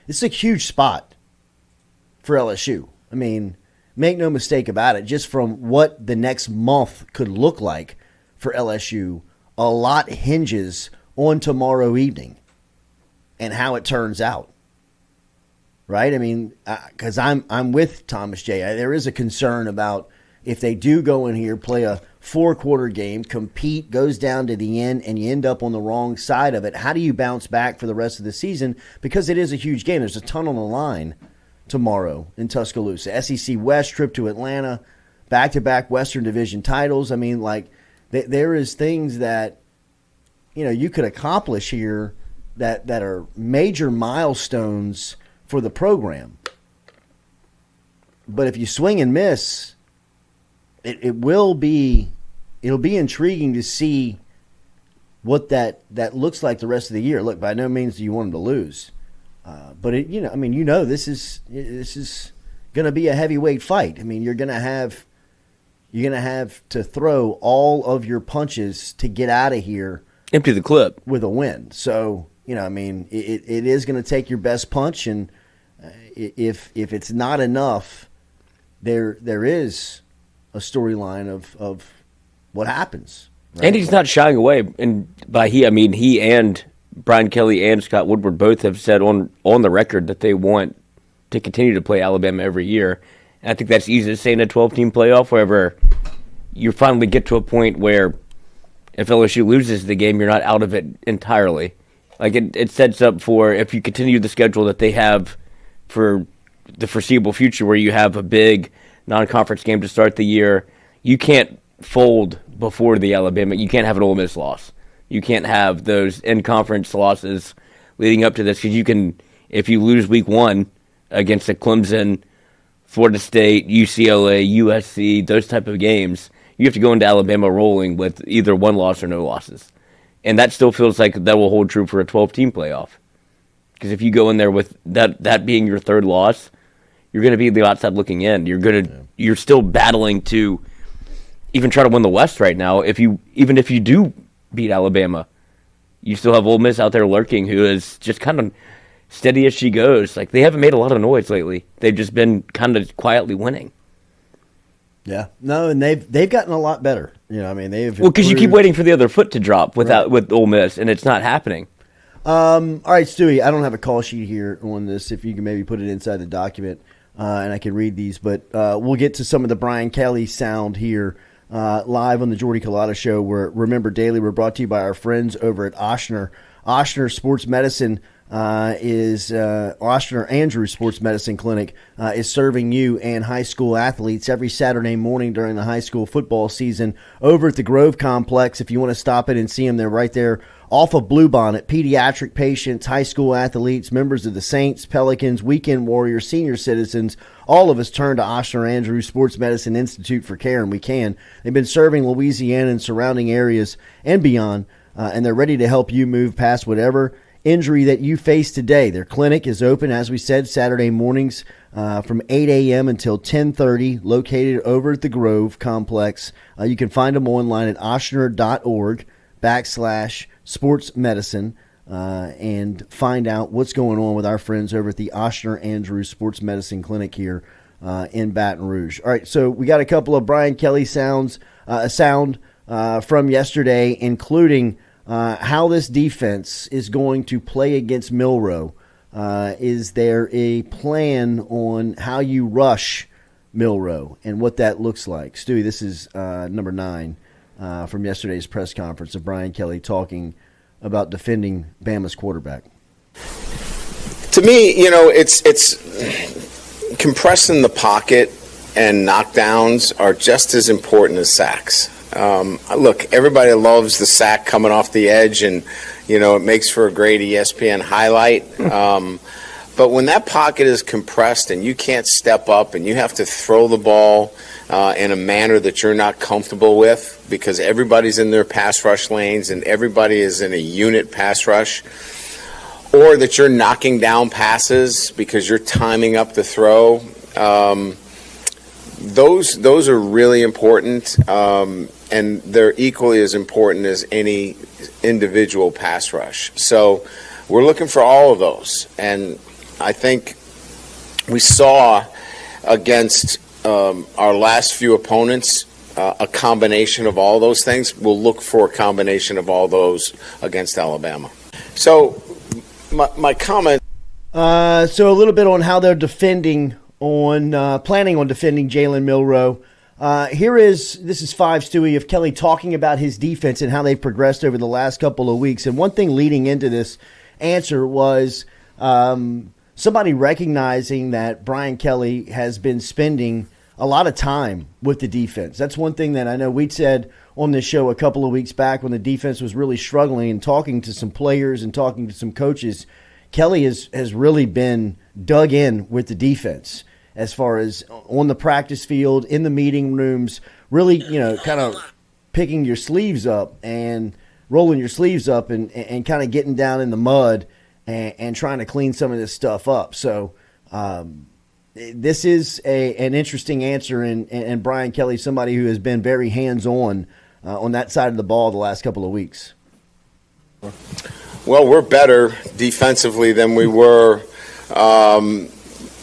It's a huge spot for LSU. I mean, make no mistake about it, just from what the next month could look like for LSU, a lot hinges on tomorrow evening and how it turns out. Right? I mean, because I'm with Thomas J. There is a concern about if they do go in here, play a 4-quarter game, compete, goes down to the end, and you end up on the wrong side of it. How do you bounce back for the rest of the season? Because it is a huge game. There's a ton on the line tomorrow in Tuscaloosa. SEC West trip to Atlanta, back-to-back Western Division titles. I mean, like, there is things that, you could accomplish here that are major milestones for the program. But if you swing and miss, it'll be intriguing to see what that looks like the rest of the year. Look, by no means do you want them to lose. But this is going to be a heavyweight fight. I mean, you're going to have to throw all of your punches to get out of here. Empty the clip with a win. So, it is going to take your best punch, and if it's not enough, there is a storyline of what happens. Right? And he's not shying away. And by he, I mean he and Brian Kelly and Scott Woodward both have said on the record that they want to continue to play Alabama every year. And I think that's easy to say in a 12-team playoff, wherever you finally get to a point where if LSU loses the game, you're not out of it entirely. Like it sets up for, if you continue the schedule that they have for the foreseeable future, where you have a big non-conference game to start the year, you can't fold before the Alabama. You can't have an Ole Miss loss. You can't have those in-conference losses leading up to this, because you can, if you lose week 1 against a Clemson, Florida State, UCLA, USC, those type of games, you have to go into Alabama rolling with either one loss or no losses. And that still feels like that will hold true for a 12-team playoff. Because if you go in there with that being your third loss, you're going to be the outside looking in. You're still battling to even try to win the West right now. Even if you do beat Alabama, you still have Ole Miss out there lurking, who is just kind of steady as she goes. Like, they haven't made a lot of noise lately. They've just been kind of quietly winning. Yeah, no, and they've gotten a lot better. They've because you keep waiting for the other foot to drop with Ole Miss, and it's not happening. All right, Stewie, I don't have a call sheet here on this. If you can maybe put it inside the document, and I can read these, but we'll get to some of the Brian Kelly sound here live on the Jordy Culotta Show. Where Remember Daily, we're brought to you by our friends over at Ochsner. Ochsner Sports Medicine Ochsner Andrews Sports Medicine Clinic is serving you and high school athletes every Saturday morning during the high school football season over at the Grove Complex. If you want to stop in and see them, they're right there off of Bluebonnet. Pediatric patients, high school athletes, members of the Saints, Pelicans, Weekend Warriors, senior citizens, all of us turn to Ochsner Andrews Sports Medicine Institute for care, and we can. They've been serving Louisiana and surrounding areas and beyond, and they're ready to help you move past whatever injury that you face today. Their clinic is open, as we said, Saturday mornings from 8 a.m. until 10:30, located over at the Grove Complex. You can find them online at ochsner.org/sports medicine and find out what's going on with our friends over at the Ochsner Andrews Sports Medicine Clinic here in Baton Rouge. All right, so we got a couple of Brian Kelly sound from yesterday, including how this defense is going to play against Milroe. Is there a plan on how you rush Milroe and what that looks like? Stewie, this is number 9 from yesterday's press conference of Brian Kelly talking about defending Bama's quarterback. To me, it's compressing the pocket and knockdowns are just as important as sacks. Look, everybody loves the sack coming off the edge, and it makes for a great ESPN highlight. But when that pocket is compressed and you can't step up and you have to throw the ball in a manner that you're not comfortable with, because everybody's in their pass rush lanes and everybody is in a unit pass rush, or that you're knocking down passes because you're timing up the throw, those are really important. And they're equally as important as any individual pass rush. So we're looking for all of those. And I think we saw against our last few opponents a combination of all those things. We'll look for a combination of all those against Alabama. So my comment. So a little bit on how they're defending on planning on defending Jalen Milroe. This is 5 Stewie of Kelly talking about his defense and how they've progressed over the last couple of weeks. And one thing leading into this answer was somebody recognizing that Brian Kelly has been spending a lot of time with the defense. That's one thing that I know we'd said on this show a couple of weeks back when the defense was really struggling, and talking to some players and talking to some coaches. Kelly has really been dug in with the defense as far as on the practice field, in the meeting rooms, really, kind of picking your sleeves up and rolling your sleeves up and kind of getting down in the mud and trying to clean some of this stuff up. So this is an interesting answer, and Brian Kelly, somebody who has been very hands-on on that side of the ball the last couple of weeks. Well, we're better defensively than we were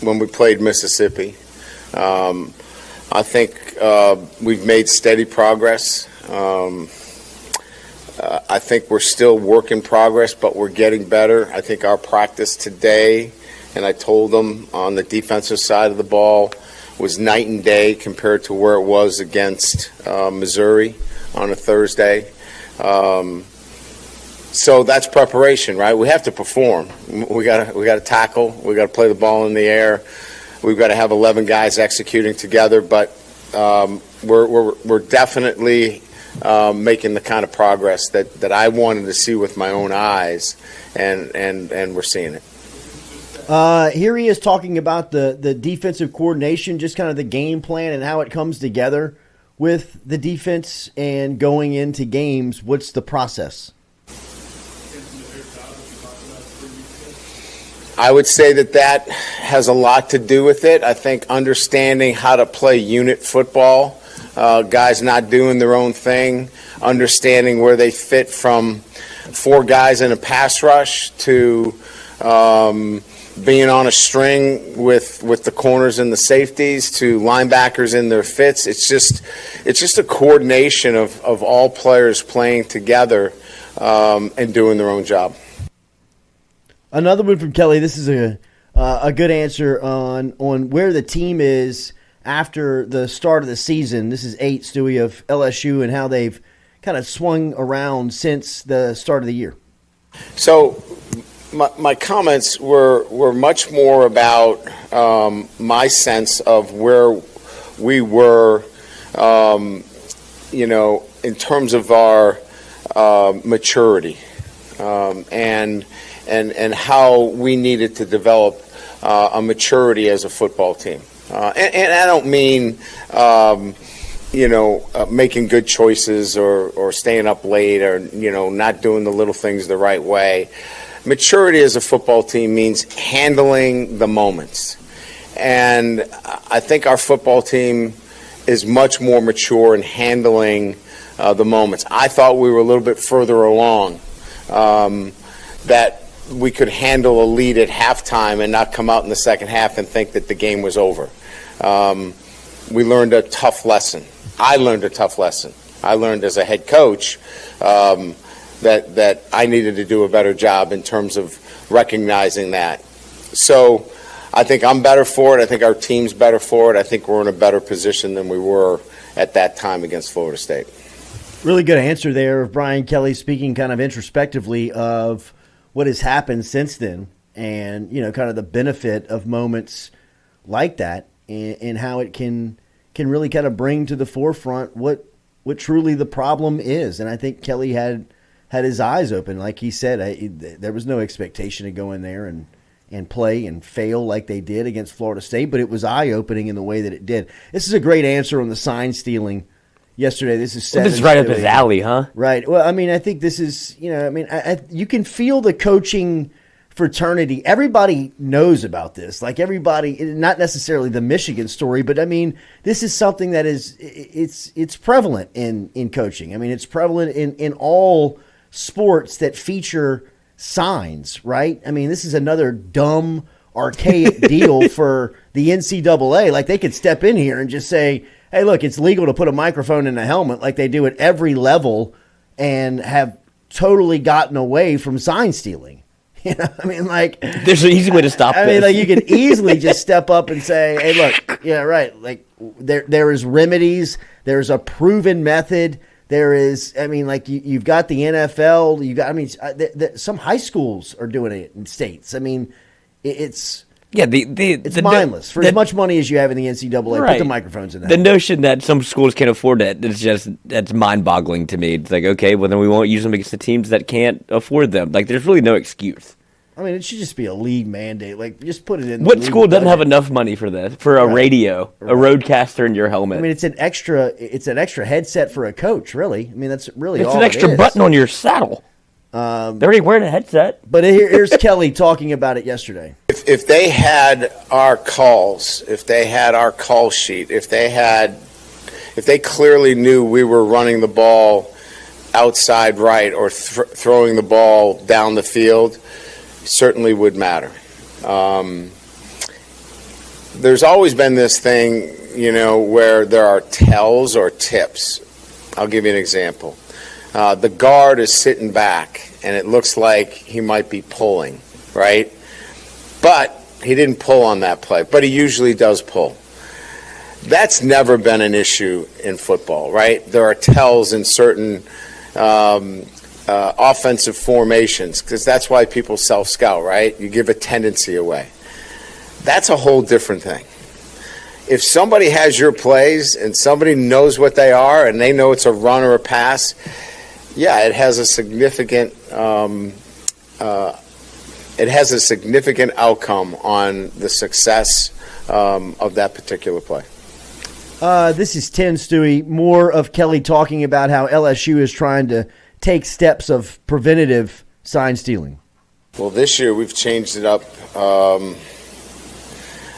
when we played Mississippi. I think we've made steady progress. I think we're still work in progress, but we're getting better. I think our practice today, and I told them on the defensive side of the ball, was night and day compared to where it was against Missouri on a Thursday. So that's preparation, right? We have to perform. We got to tackle. We got to play the ball in the air. We've got to have 11 guys executing together. But we're definitely making the kind of progress that I wanted to see with my own eyes, and we're seeing it. Here he is talking about the defensive coordination, just kind of the game plan and how it comes together with the defense and going into games. What's the process? I would say that has a lot to do with it. I think understanding how to play unit football, guys not doing their own thing, understanding where they fit from 4 guys in a pass rush to being on a string with the corners and the safeties to linebackers in their fits. It's just a coordination of all players playing together and doing their own job. Another one from Kelly. This is a good answer on where the team is after the start of the season. This is 8 Stewie of LSU and how they've kind of swung around since the start of the year. So my comments were much more about my sense of where we were, in terms of our maturity and how we needed to develop a maturity as a football team. And I don't mean, making good choices or staying up late or, not doing the little things the right way. Maturity as a football team means handling the moments. And I think our football team is much more mature in handling the moments. I thought we were a little bit further along, that we could handle a lead at halftime and not come out in the second half and think that the game was over. We learned a tough lesson. I learned a tough lesson. I learned as a head coach that I needed to do a better job in terms of recognizing that. So I think I'm better for it. I think our team's better for it. I think we're in a better position than we were at that time against Florida State. Really good answer there of Brian Kelly, speaking kind of introspectively of what has happened since then and, kind of the benefit of moments like that and how it can really kind of bring to the forefront what truly the problem is. And I think Kelly had his eyes open. Like he said, there was no expectation to go in there and play and fail like they did against Florida State, but it was eye-opening in the way that it did. This is a great answer on the sign stealing yesterday. This is this is right up his alley, huh? Right. Well, I mean, I think this is, you can feel the coaching fraternity. Everybody knows about this. Like everybody, not necessarily the Michigan story, but I mean, this is something that is, it's prevalent in coaching. I mean, it's prevalent in all sports that feature signs, right? I mean, this is another dumb archaic deal for the NCAA. Like, they could step in here and just say, hey, look, it's legal to put a microphone in a helmet like they do at every level, and have totally gotten away from sign stealing. You know, I mean, like, there's an easy way to stop I this. mean, like, you could easily just step up and say, hey, look, yeah, right. Like, there is remedies. There's a proven method. There is, I mean, like, you've got the NFL. You got, I mean, some high schools are doing it in states. I mean, it's it's mindless. For as much money as you have in the NCAA, right. put the microphones in there. The notion that some schools can't afford it is that's mind-boggling to me. It's like, okay, well, then we won't use them against the teams that can't afford them. Like, there's really no excuse. I mean, it should just be a league mandate. Like, just put it in. What school doesn't have enough money for this? For a radio, a roadcaster in your helmet. I mean, it's an extra headset for a coach, really. I mean, that's really it's all an extra button on your saddle. They're already wearing a headset. But here's Kelly talking about it yesterday. If they had our calls, if they had our call sheet, if they clearly knew we were running the ball outside right or throwing the ball down the field, certainly would matter. There's always been this thing, where there are tells or tips. I'll give you an example. The guard is sitting back, and it looks like he might be pulling, right? But he didn't pull on that play, but he usually does pull. That's never been an issue in football, right? There are tells in certain offensive formations, because that's why people self-scout, right? You give a tendency away. That's a whole different thing. If somebody has your plays and somebody knows what they are and they know it's a run or a pass, yeah, it has a significant outcome on the success of that particular play. This is 10, Stewie. More of Kelly talking about how LSU is trying to take steps of preventative sign stealing. Well, this year we've changed it up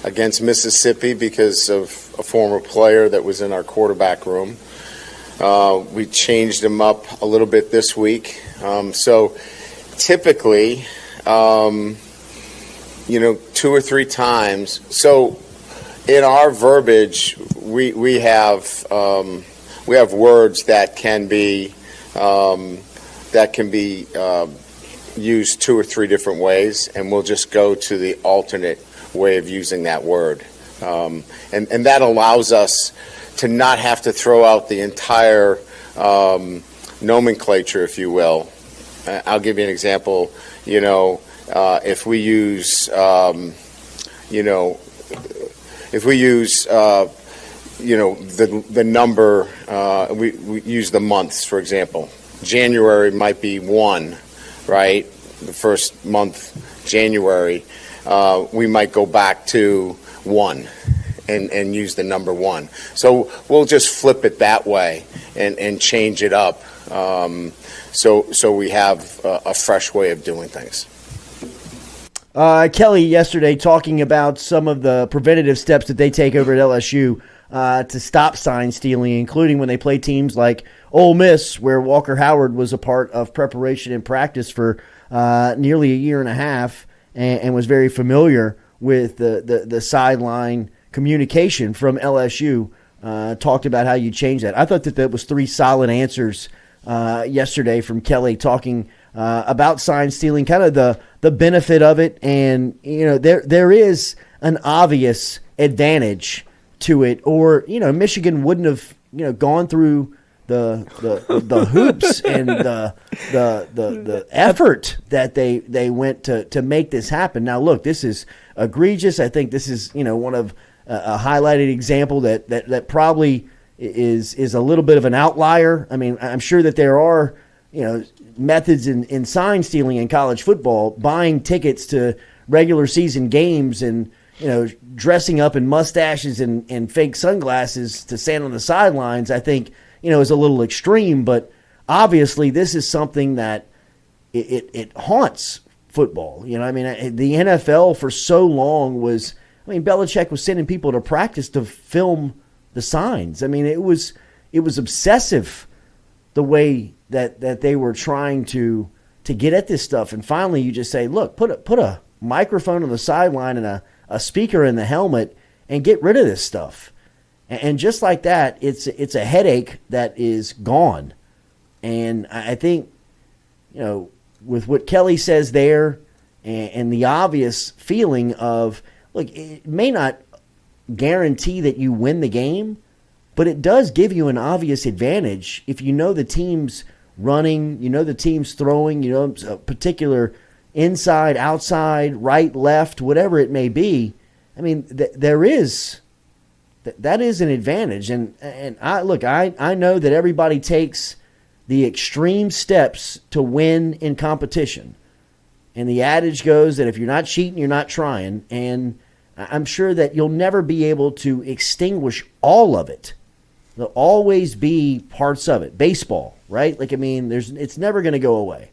against Mississippi because of a former player that was in our quarterback room. We changed him up a little bit this week. So typically, 2 or 3 times. So in our verbiage, we have words that can be used 2 or 3 different ways, and we'll just go to the alternate way of using that word, and that allows us to not have to throw out the entire nomenclature, if you will. I'll give you an example. If we use the number, we use the months, for example. January might be 1, right? The first month, January. We might go back to 1 and use the number 1. So we'll just flip it that way and change it up, so we have a fresh way of doing things. Kelly yesterday talking about some of the preventative steps that they take over at LSU to stop sign stealing, including when they play teams like Ole Miss, where Walker Howard was a part of preparation and practice for nearly a year and a half, and was very familiar with the sideline communication from LSU. Talked about how you change that. I thought that was 3 solid answers yesterday from Kelly talking about sign stealing, kind of the benefit of it, and there is an obvious advantage to it, or Michigan wouldn't have gone through the hoops and the effort that they went to make this happen. Now, look, this is egregious. I think this is one of a highlighted example that probably is a little bit of an outlier. I mean, I'm sure that there are methods in sign stealing in college football, buying tickets to regular season games and dressing up in mustaches and fake sunglasses to stand on the sidelines. I think is a little extreme, but obviously this is something that it haunts football. The NFL for so long was, Belichick was sending people to practice to film the signs. It was obsessive the way that they were trying to get at this stuff. And finally you just say, look, put microphone on the sideline and a speaker in the helmet and get rid of this stuff. And just like that, it's a headache that is gone. And I think, with what Kelly says there and the obvious feeling of, look, it may not guarantee that you win the game, but it does give you an obvious advantage if you know the team's running, the team's throwing, a particular inside, outside, right, left, whatever it may be. I mean, that is an advantage. And I know that everybody takes the extreme steps to win in competition. And the adage goes that if you're not cheating, you're not trying. And I'm sure that you'll never be able to extinguish all of it. There'll always be parts of it. Baseball, right? It's never going to go away.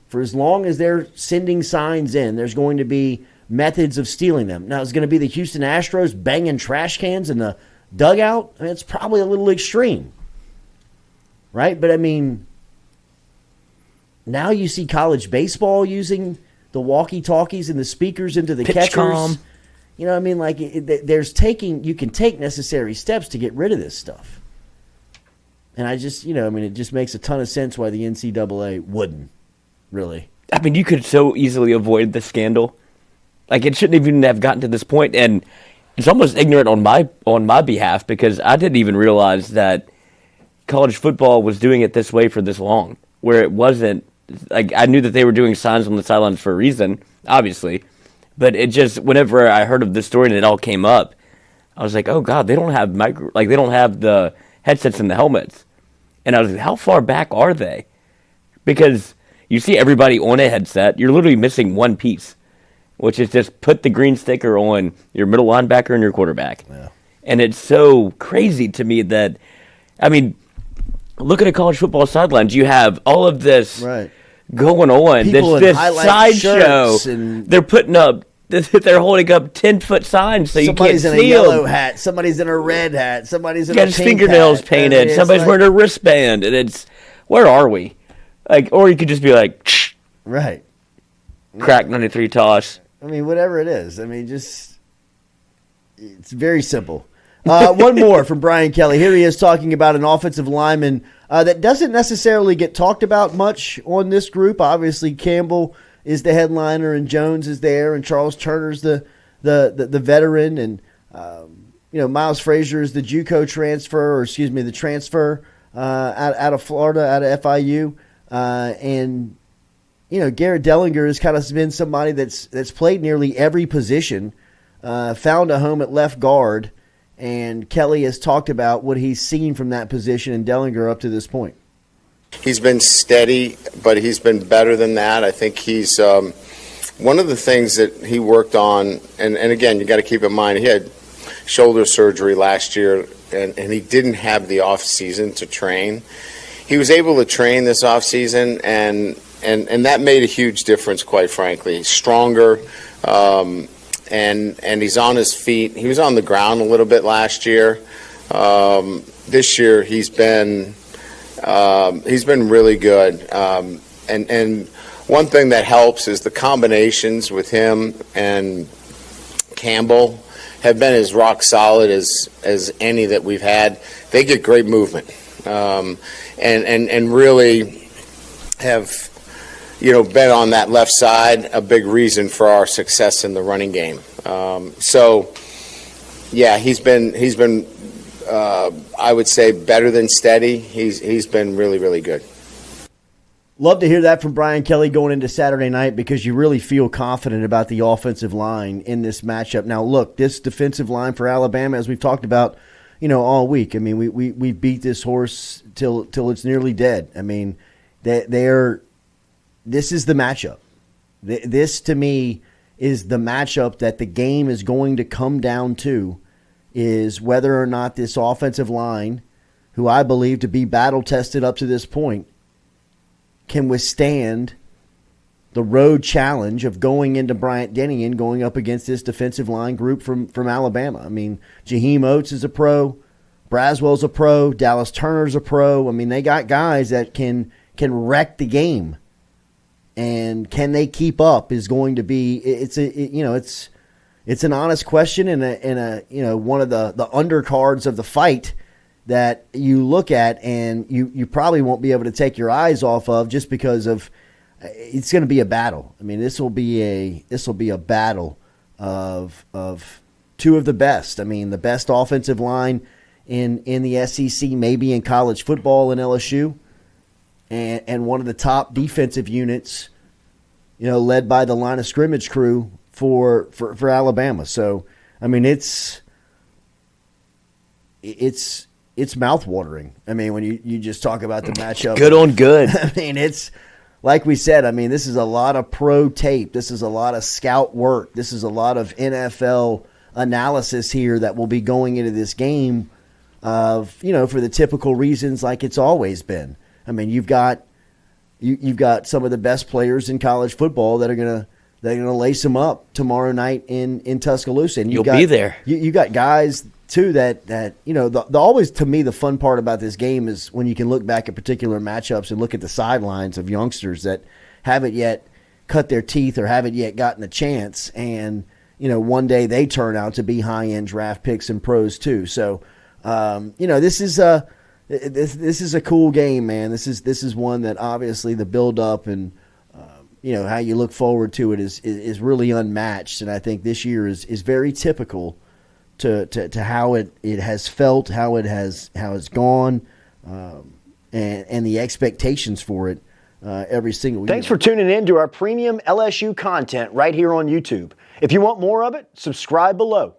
For as long as they're sending signs in, there's going to be methods of stealing them. Now, it's going to be the Houston Astros banging trash cans in the dugout. It's probably a little extreme, right? But now you see college baseball using the walkie-talkies and the speakers into the catchers. Calm. You can take necessary steps to get rid of this stuff. And it just makes a ton of sense why the NCAA wouldn't, really. You could so easily avoid the scandal. It shouldn't even have gotten to this point, and it's almost ignorant on my behalf because I didn't even realize that college football was doing it this way for this long, where it wasn't. I knew that they were doing signs on the sidelines for a reason, obviously, but it just, whenever I heard of this story and it all came up, I was like, oh God, they don't have they don't have the headsets and the helmets, and I was like, how far back are they? Because you see everybody on a headset, you're literally missing one piece, which is just put the green sticker on your middle linebacker and your quarterback. Yeah. And it's so crazy to me that, look at a college football sidelines. You have all of this going on. People this in sideshow. They're putting up, they're holding up 10-foot signs so you can't see them. Somebody's in a yellow hat. Somebody's in a red hat. Somebody's in a pink hat. Fingernails painted. Somebody's wearing a wristband. And it's, where are we? Or you could just be like, Shh. Right. Crack 93 toss. Whatever it is. It's very simple. One more from Brian Kelly. Here he is talking about an offensive lineman that doesn't necessarily get talked about much on this group. Obviously, Campbell is the headliner, and Jones is there, and Charles Turner's the veteran, and Miles Frazier is the JUCO transfer, the transfer out of Florida, out of FIU, and Garrett Dellinger has kind of been somebody that's played nearly every position, found a home at left guard, and Kelly has talked about what he's seen from that position in Dellinger up to this point. He's been steady, but he's been better than that. I think he's one of the things that he worked on, and again, you got to keep in mind, he had shoulder surgery last year, and he didn't have the off season to train. He was able to train this off season, and that made a huge difference, quite frankly. He's stronger, and he's on his feet. He was on the ground a little bit last year. This year he's been really good. And one thing that helps is the combinations with him and Campbell have been as rock solid as any that we've had. They get great movement, and really have been on that left side, a big reason for our success in the running game. So yeah, he's been I would say better than steady. He's been really, really good. Love to hear that from Brian Kelly going into Saturday night, because you really feel confident about the offensive line in this matchup. Now, look, this defensive line for Alabama, as we've talked about, all week. We beat this horse till it's nearly dead. This is the matchup. This, to me, is the matchup that the game is going to come down to, is whether or not this offensive line, who I believe to be battle-tested up to this point, can withstand the road challenge of going into Bryant-Denny and going up against this defensive line group from Alabama. Jaheim Oates is a pro. Braswell's a pro. Dallas Turner's a pro. They got guys that can wreck the game. and can they keep up is going to be it's an honest question and a one of the undercards of the fight that you look at and you probably won't be able to take your eyes off of just because of it's going to be a battle. I mean, this will be a battle of two of the best. I mean, the best offensive line in the SEC, maybe in college football in LSU, and one of the top defensive units, led by the line of scrimmage crew for Alabama. So, I mean, it's mouthwatering. I mean, when you just talk about the matchup. Good on good. I mean, it's like we said, I mean, this is a lot of pro tape. This is a lot of scout work. This is a lot of NFL analysis here that will be going into this game of, for the typical reasons like it's always been. I mean, you've got some of the best players in college football that are going to lace them up tomorrow night in Tuscaloosa. And You'll be there. You got guys too that always, to me, the fun part about this game is when you can look back at particular matchups and look at the sidelines of youngsters that haven't yet cut their teeth or haven't yet gotten a chance, and one day they turn out to be high end draft picks and pros too. So this is a cool game, man. This is one that obviously the build up and how you look forward to it is really unmatched, and I think this year is very typical to how it has felt, how it's gone, and the expectations for it every single year. Thanks for tuning in to our premium LSU content right here on YouTube. If you want more of it, subscribe below.